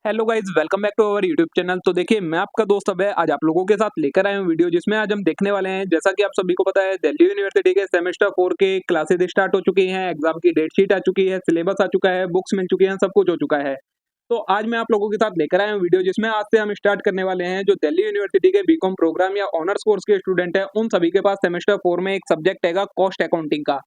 Hello guys, welcome back to our YouTube channel. तो देखिए, मैं आपका दोस्त अभय आज आप लोगों के साथ लेकर आया हूँ वीडियो, जिसमें आज हम देखने वाले हैं। जैसा कि आप सभी को पता है, दिल्ली यूनिवर्सिटी के सेमेस्टर 4 के क्लासेस स्टार्ट हो चुकी हैं, एग्जाम की डेट शीट आ चुकी है, सिलेबस आ चुका है, बुक्स मिल चुकी हैं, सब कुछ हो चुका है। तो आज मैं आप लोगों के साथ लेकर आया हूँ वीडियो, जिसमें आज से हम स्टार्ट करने वाले हैं। जो दिल्ली यूनिवर्सिटी के बीकॉम प्रोग्राम या ऑनर्स कोर्स के स्टूडेंट हैं, उन सभी के पास सेमेस्टर 4 में एक सब्जेक्ट है कॉस्ट अकाउंटिंग का।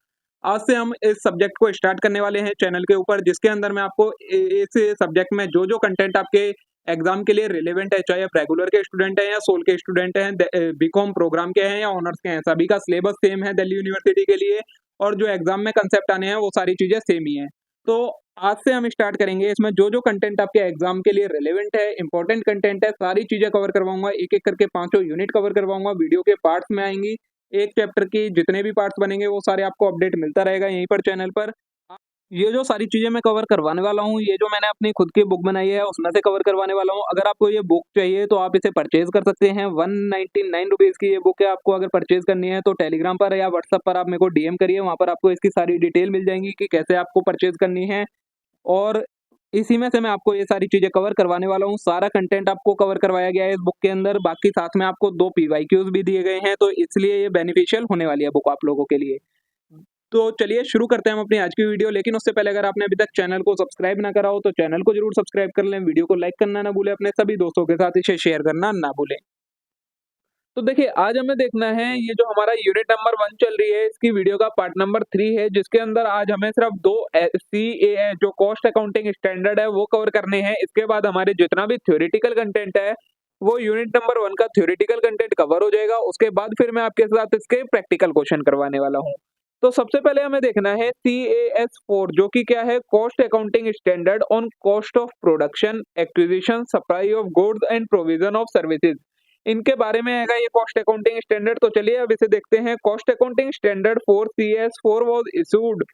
आज से हम इस सब्जेक्ट को स्टार्ट करने वाले हैं चैनल के ऊपर, जिसके अंदर मैं आपको इस सब्जेक्ट में जो जो कंटेंट आपके एग्जाम के लिए रिलेवेंट है, चाहे आप रेगुलर के स्टूडेंट हैं या सोल के स्टूडेंट हैं, बीकॉम प्रोग्राम के हैं या ऑनर्स के हैं, सभी का सिलेबस सेम है दिल्ली यूनिवर्सिटी के लिए। और जो एग्जाम में कंसेप्ट आने हैं वो सारी चीजें सेम ही हैं। तो आज से हम स्टार्ट करेंगे। इसमें जो जो कंटेंट आपके एग्जाम के लिए रिलेवेंट है, इंपॉर्टेंट कंटेंट है, सारी चीजें कवर करवाऊंगा। एक एक करके पांचों यूनिट कवर करवाऊंगा। वीडियो के पार्ट्स में आएंगी, एक चैप्टर की जितने भी पार्ट्स बनेंगे वो सारे आपको अपडेट मिलता रहेगा यहीं पर चैनल पर। ये जो सारी चीजें मैं कवर करवाने वाला हूँ, ये जो मैंने अपनी खुद की बुक बनाई है उसमें से कवर करवाने वाला हूँ। अगर आपको ये बुक चाहिए तो आप इसे परचेज कर सकते हैं। 199 रुपीज की ये बुक है। आपको अगर परचेज करनी है तो टेलीग्राम पर या व्हाट्सएप पर आप मेरे को डीएम करिए, वहां पर आपको इसकी सारी डिटेल मिल जाएंगी कि कैसे आपको परचेज करनी है। और इसी में से मैं आपको ये सारी चीजें कवर करवाने वाला हूँ। सारा कंटेंट आपको कवर करवाया गया है इस बुक के अंदर। बाकी साथ में आपको 2 पीवाईक्यूज भी दिए गए हैं, तो इसलिए ये बेनिफिशियल होने वाली है बुक आप लोगों के लिए। तो चलिए शुरू करते हैं हम अपनी आज की वीडियो। लेकिन उससे पहले अगर आपने अभी तक चैनल को सब्सक्राइब ना करा हो तो चैनल को जरूर सब्सक्राइब कर लें, वीडियो को लाइक करना ना भूलें, अपने सभी दोस्तों के साथ इसे शेयर करना ना भूलें। तो देखिए, आज हमें देखना है ये जो हमारा यूनिट नंबर 1 चल रही है, इसकी वीडियो का पार्ट नंबर 3 है, जिसके अंदर आज हमें सिर्फ 2 CAS जो कॉस्ट अकाउंटिंग स्टैंडर्ड है वो कवर करने हैं। इसके बाद हमारे जितना भी थ्योरेटिकल कंटेंट है वो यूनिट नंबर 1 का थ्योरेटिकल कंटेंट कवर हो जाएगा। उसके बाद फिर मैं आपके साथ इसके प्रैक्टिकल क्वेश्चन करवाने वाला हूँ। तो सबसे पहले हमें देखना है CAS 4, जो कि क्या है, cost accounting standard on cost of production, acquisition, supply of goods and provision of services. इनके बारे में है ये कॉस्ट अकाउंटिंग स्टैंडर्ड। तो चलिए अब इसे देखते हैं। Cost accounting standard 4 CS4 was issued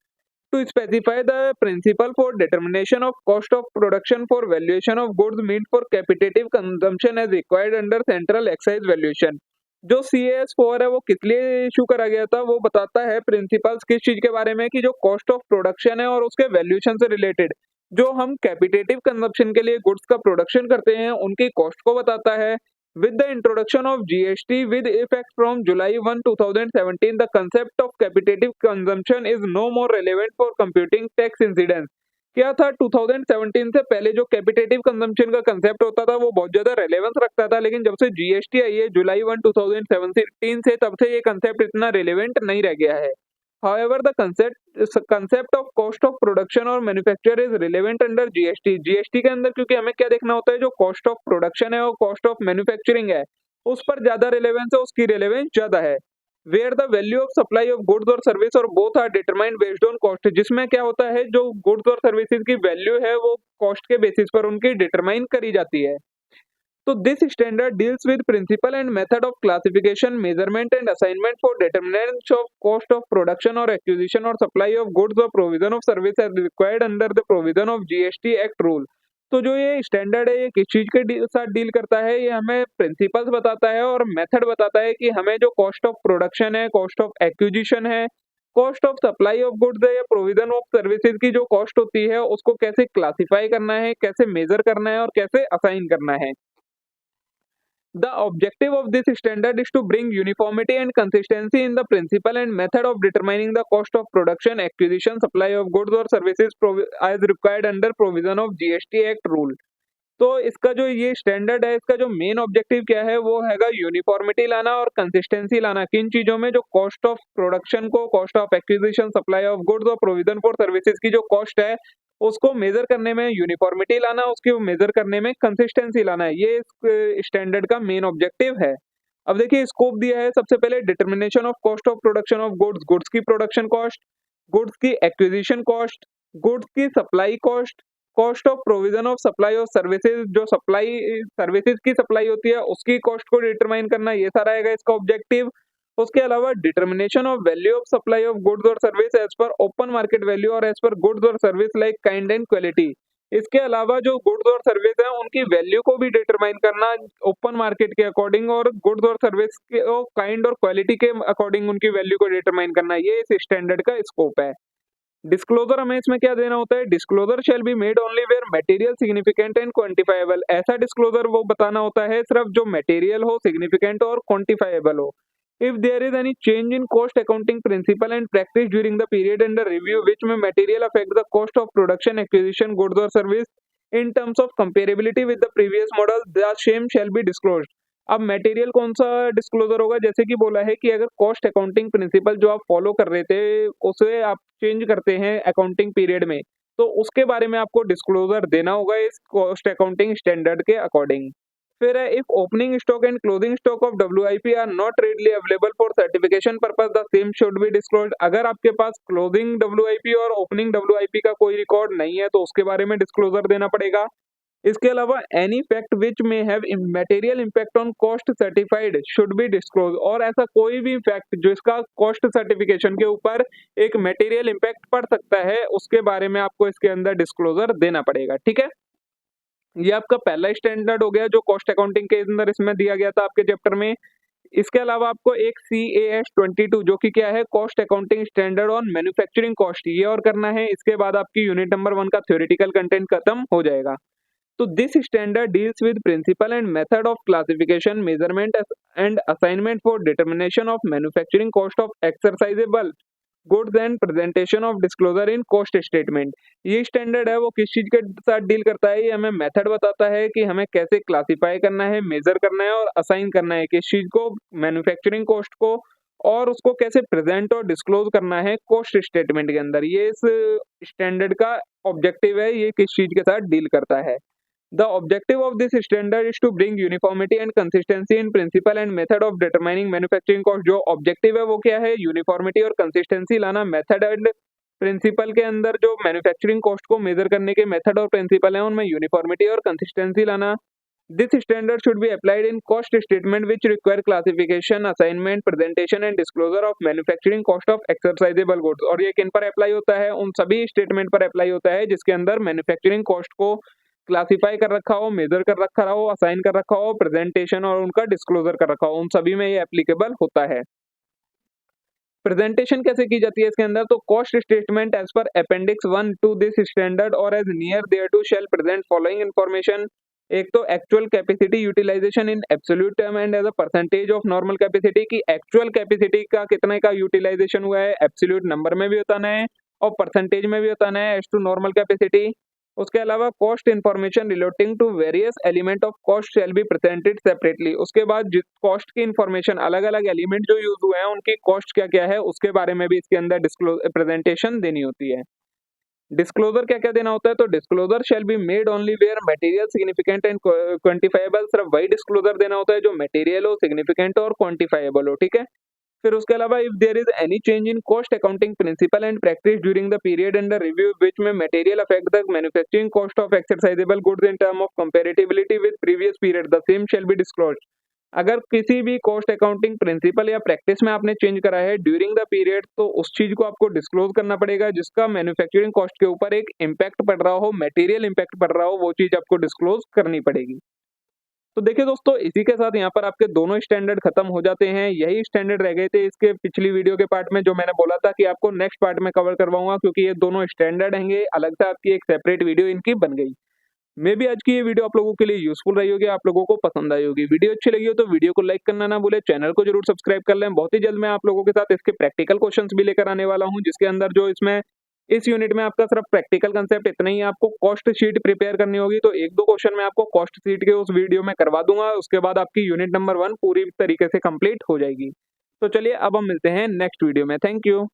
to specify the principle for determination of cost of production for valuation of goods meant for capitative consumption as required under central excise valuation। जो CAS 4 है वो किस लिए issue करा गया था, वो बताता है प्रिंसिपल्स किस चीज के बारे में, कि जो कॉस्ट ऑफ प्रोडक्शन है और उसके वैल्यूएशन से रिलेटेड जो हम कैपिटेटिव कंजम्पशन के लिए गुड्स का प्रोडक्शन करते हैं उनकी कॉस्ट को बताता है। With the introduction of GST with effect from July 1, 2017, the concept of capitative consumption is no more relevant for computing tax incidence। क्या था, 2017 से पहले जो कैपिटेटिव कंजम्पशन का कंसेप्ट होता था वो बहुत ज्यादा रेलेवेंस रखता था, लेकिन जब से जीएसटी आई है July 1, 2017 से, तब से ये कंसेप्ट इतना रेलेवेंट नहीं रह गया है। However, the concept of cost of production और manufacture is relevant under GST। GST के अंदर क्योंकि हमें क्या देखना होता है, जो कॉस्ट ऑफ प्रोडक्शन है और कॉस्ट ऑफ मैन्युफैक्चरिंग है उस पर ज्यादा रिलेवेंस है, उसकी रिलेवेंस ज्यादा है। Where the value of supply of goods और सर्विस और both are determined based on cost, जिसमें क्या होता है, जो गुड्स और सर्विसेज की वैल्यू है वो कॉस्ट के बेसिस पर उनकी डिटरमाइन करी जाती है। So this standard deals with principle and method of classification, measurement and assignment for determinants of cost of production or acquisition or supply of goods or provision of service as required under the provision of GST Act rule। तो जो ये standard है ये किस चीज के साथ deal करता है, ये हमें प्रिंसिपल्स बताता है और मेथड बताता है कि हमें जो कॉस्ट ऑफ प्रोडक्शन है, कॉस्ट ऑफ एक्विजिशन है, cost of supply of goods है या प्रोविजन ऑफ सर्विसेज की जो कॉस्ट होती है उसको कैसे क्लासिफाई करना है, कैसे मेजर करना है और कैसे असाइन करना है। The objective of this standard is to bring uniformity and consistency in the principle and method of determining the cost of production, acquisition, supply of goods or services as required under provision of GST Act rule। तो इसका जो ये standard है, इसका जो main objective क्या है वो हैगा यूनिफॉर्मिटी लाना और कंसिस्टेंसी लाना। किन चीजों में, जो कॉस्ट ऑफ प्रोडक्शन को, cost of acquisition, supply of goods और प्रोविजन फॉर सर्विसेज की जो कॉस्ट है उसको मेजर करने में यूनिफॉर्मिटी लाना, उसकी मेजर करने में कंसिस्टेंसी लाना है। ये इस स्टैंडर्ड का मेन ऑब्जेक्टिव है। अब देखिए, स्कोप दिया है सबसे पहले determination of cost of production of goods, goods की प्रोडक्शन कॉस्ट, गुड्स की एक्विजिशन कॉस्ट, गुड्स की supply cost, cost of provision of supply of services, जो सप्लाई सर्विसेज की सप्लाई होती है उसकी कॉस्ट को डिटरमाइन करना, ये सारा आएगा इसका ऑब्जेक्टिव। उसके अलावा determination of value of supply of goods और service as per open market value और एज पर गुड्स और service like kind and quality. इसके अलावा जो गुड्स और सर्विस है उनकी वैल्यू को भी डिटरमाइन करना ओपन मार्केट के अकॉर्डिंग, और गुड्स और सर्विस के काइंड और क्वालिटी के अकॉर्डिंग उनकी वैल्यू को डिटरमाइन करना, ये इस स्टैंडर्ड का स्कोप है। डिस्क्लोजर हमें इसमें क्या देना होता है, disclosure shall be made only where material significant and quantifiable. ऐसा डिस्क्लोजर वो बताना होता है सिर्फ जो मटेरियल हो, सिग्निफिकेंट और क्वांटिफाइबल हो। If there is any change in cost accounting principle and practice during the period under review which may material affect the cost of production, acquisition, goods और service in terms of comparability with the previous model, the same shall be disclosed. अब material कौन सा disclosure होगा, जैसे कि बोला है कि अगर कॉस्ट अकाउंटिंग प्रिंसिपल जो आप फॉलो कर रहे थे उसे आप चेंज करते हैं अकाउंटिंग पीरियड में, तो उसके बारे में आपको डिस्क्लोजर देना होगा इस कॉस्ट अकाउंटिंग स्टैंडर्ड के अकॉर्डिंग। फिर है if opening stock and closing stock of WIP are not readily available for certification purpose, the same should be disclosed. अगर आपके पास क्लोजिंग डब्ल्यूआईपी और ओपनिंग डब्ल्यूआईपी का कोई रिकॉर्ड नहीं है तो उसके बारे में डिस्क्लोजर देना पड़ेगा। इसके अलावा एनी फैक्ट विच में have material impact on cost certified should be disclose. और ऐसा कोई भी फैक्ट जो इसका कॉस्ट सर्टिफिकेशन के ऊपर एक मटेरियल इम्पैक्ट पड़ सकता है उसके बारे में आपको इसके अंदर डिस्क्लोजर देना पड़ेगा। ठीक है, ये आपका पहला स्टैंडर्ड हो गया जो कॉस्ट अकाउंटिंग के अंदर इसमें दिया गया था आपके चैप्टर में। इसके अलावा आपको एक CAS 22 जो कि क्या है, cost accounting standard on manufacturing cost, ये और करना है। इसके बाद आपकी यूनिट नंबर 1 का थ्योरेटिकल कंटेंट खत्म हो जाएगा। तो this standard deals with principle and method of classification, measurement and assignment for determination of manufacturing cost of exercisable goods and presentation of disclosure in cost statement. ये standard है वो किस चीज के साथ डील करता है, ये हमें मेथड बताता है कि हमें कैसे क्लासिफाई करना है, मेजर करना है और असाइन करना है किस चीज को, मैन्युफैक्चरिंग कॉस्ट को, और उसको कैसे प्रेजेंट और डिस्क्लोज करना है कॉस्ट स्टेटमेंट के अंदर। ये इस स्टैंडर्ड का ऑब्जेक्टिव है, ये किस चीज के साथ डील करता है। The objective of this standard is to bring uniformity and consistency in principle and method of determining manufacturing cost। जो objective है वो क्या है, यूनिफॉर्मिटी और कंसिस्टेंसी लाना मेथड एंड प्रिंसिपल के अंदर। जो मैन्युफैक्चरिंग कॉस्ट को मेजर करने के मेथड और प्रिंसिपल है उनमें यूनिफॉर्मिटी और कंसिस्टेंसी लाना। This standard should be applied in cost statement which require classification, assignment, presentation and disclosure of manufacturing cost of exercisable goods. और ये किन पर अप्लाई होता है, उन सभी स्टेटमेंट पर अप्लाई होता है जिसके अंदर मैन्युफैक्चरिंग कॉस्ट को क्लासिफाई कर रखा हो, मेजर कर रखा हो, असाइन कर रखा हो, प्रेजेंटेशन और उनका डिस्क्लोजर कर रखा हो, उन सभी में ये एप्लीकेबल होता है। प्रेजेंटेशन कैसे की जाती है इसके अंदर, तो cost statement as per appendix 1 to this standard और as near thereto shall present following information. एक तो actual capacity utilization in absolute term and as a percentage of normal capacity, की एक्चुअल कैपेसिटी का कितने का utilisation हुआ है, absolute number में भी बताना है और परसेंटेज में भी बताना है एज टू नॉर्मल कैपेसिटी। उसके अलावा cost information relating to various element of cost shall be presented separately. उसके बाद जिस कॉस्ट की इन्फॉर्मेशन, अलग अलग एलिमेंट जो यूज हुए हैं उनकी कॉस्ट क्या क्या है उसके बारे में भी इसके अंदर प्रेजेंटेशन देनी होती है। डिस्क्लोजर क्या क्या देना होता है, तो disclosure shall be made only where material significant and quantifiable. सिर्फ वही डिस्क्लोजर देना होता है जो मटेरियल हो, सिग्निफिकेंट और क्वांटिफाइबल हो। ठीक है, फिर उसके अलावा if there is any change in cost accounting principle and practice during the period under review which may material affect the manufacturing cost of exercisable goods in term of comparability with previous period, the same shall be disclosed. अगर किसी भी cost accounting principle या practice में आपने change करा है during the period, तो उस चीज को आपको डिस्क्लोज करना पड़ेगा जिसका मैन्युफैक्चरिंग कॉस्ट के ऊपर एक इम्पैक्ट पड़ रहा हो, मटेरियल इम्पैक्ट पड़ रहा हो, वो चीज आपको डिस्क्लोज करनी पड़ेगी। तो देखिए दोस्तों, इसी के साथ यहाँ पर आपके दोनों स्टैंडर्ड खत्म हो जाते हैं। यही स्टैंडर्ड रह गए थे इसके पिछली वीडियो के पार्ट में, जो मैंने बोला था कि आपको नेक्स्ट पार्ट में कवर करवाऊंगा, क्योंकि ये दोनों स्टैंडर्ड हैंगे, अलग से आपकी एक सेपरेट वीडियो इनकी बन गई। मे भी आज की ये वीडियो आप लोगों के लिए यूजफुल रही होगी, आप लोगों को पसंद आई होगी। वीडियो अच्छी लगी हो तो वीडियो को लाइक करना ना भूले, चैनल को जरूर सब्सक्राइब कर लें। बहुत ही जल्द मैं आप लोगों के साथ इसके प्रैक्टिकल क्वेश्चंस भी लेकर आने वाला हूँ, जिसके अंदर जो इसमें इस यूनिट में आपका सिर्फ प्रैक्टिकल कंसेप्ट इतना ही, आपको कॉस्ट शीट प्रिपेयर करनी होगी। तो एक दो क्वेश्चन मैं आपको कॉस्ट शीट के उस वीडियो में करवा दूंगा, उसके बाद आपकी यूनिट नंबर 1 पूरी तरीके से कंप्लीट हो जाएगी। तो चलिए अब हम मिलते हैं नेक्स्ट वीडियो में। Thank you.